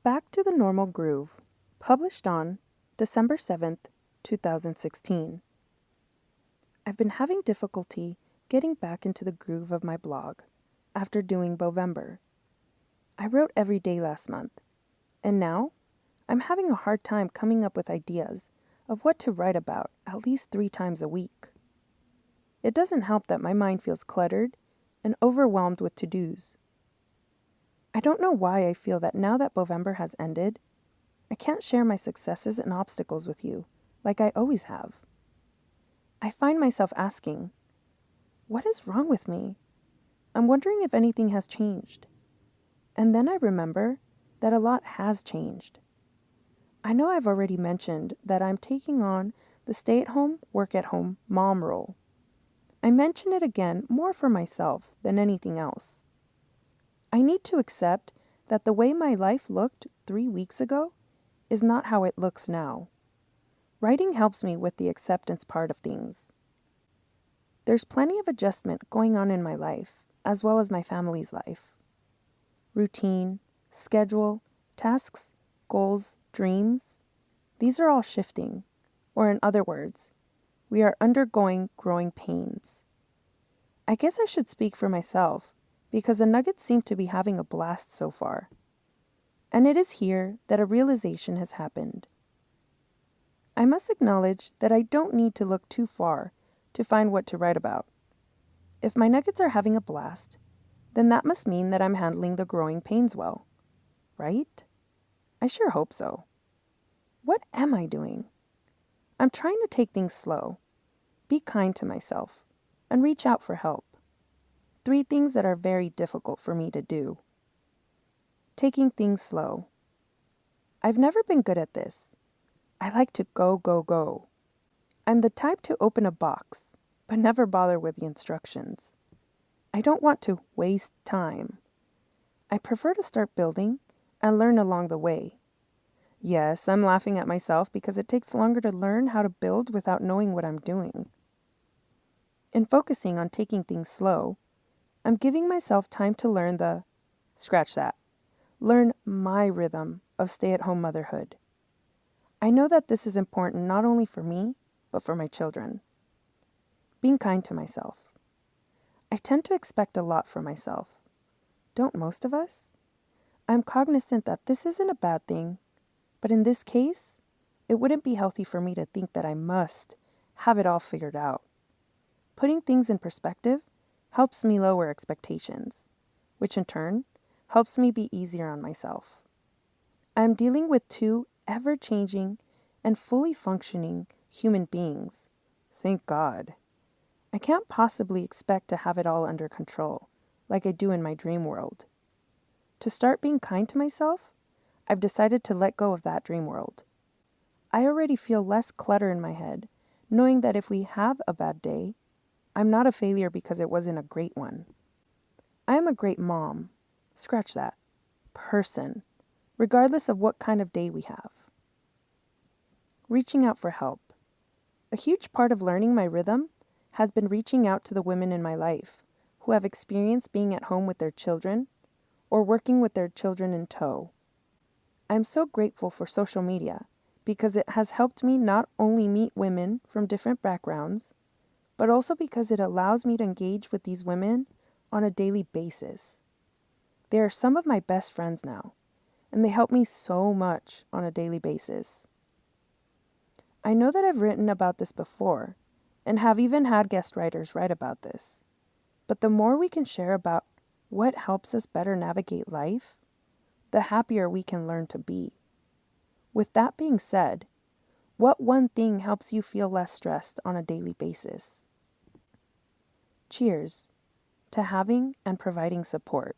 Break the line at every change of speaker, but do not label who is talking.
Back to the Normal Groove, published on December 7th, 2016. I've been having difficulty getting back into the groove of my blog after doing Bovember. I wrote every day last month, and now I'm having a hard time coming up with ideas of what to write about at least 3 times a week. It doesn't help that my mind feels cluttered and overwhelmed with to-dos. I don't know why I feel that now that Bovember has ended, I can't share my successes and obstacles with you like I always have. I find myself asking, what is wrong with me? I'm wondering if anything has changed. And then I remember that a lot has changed. I know I've already mentioned that I'm taking on the stay-at-home, work-at-home mom role. I mention it again more for myself than anything else. I need to accept that the way my life looked 3 weeks ago is not how it looks now. Writing helps me with the acceptance part of things. There's plenty of adjustment going on in my life, as well as my family's life. Routine, schedule, tasks, goals, dreams, these are all shifting, or in other words, we are undergoing growing pains. I guess I should speak for myself, because the Nuggets seem to be having a blast so far. And it is here that a realization has happened. I must acknowledge that I don't need to look too far to find what to write about. If my Nuggets are having a blast, then that must mean that I'm handling the growing pains well, right? I sure hope so. What am I doing? I'm trying to take things slow, be kind to myself, and reach out for help. 3 things that are very difficult for me to do. Taking things slow. I've never been good at this. I like to go, go, go. I'm the type to open a box, but never bother with the instructions. I don't want to waste time. I prefer to start building and learn along the way. Yes, I'm laughing at myself because it takes longer to learn how to build without knowing what I'm doing. In focusing on taking things slow, I'm giving myself time to learn learn my rhythm of stay-at-home motherhood. I know that this is important not only for me, but for my children. Being kind to myself. I tend to expect a lot from myself. Don't most of us? I'm cognizant that this isn't a bad thing, but in this case, it wouldn't be healthy for me to think that I must have it all figured out. Putting things in perspective helps me lower expectations, which in turn helps me be easier on myself. I am dealing with 2 ever-changing and fully functioning human beings. Thank God. I can't possibly expect to have it all under control, like I do in my dream world. To start being kind to myself, I've decided to let go of that dream world. I already feel less clutter in my head, knowing that if we have a bad day, I'm not a failure because it wasn't a great one. I am a great mom. Person, regardless of what kind of day we have. Reaching out for help. A huge part of learning my rhythm has been reaching out to the women in my life who have experienced being at home with their children or working with their children in tow. I'm so grateful for social media because it has helped me not only meet women from different backgrounds, but also because it allows me to engage with these women on a daily basis. They are some of my best friends now, and they help me so much on a daily basis. I know that I've written about this before, and have even had guest writers write about this, but the more we can share about what helps us better navigate life, the happier we can learn to be. With that being said, what one thing helps you feel less stressed on a daily basis? Cheers to having and providing support.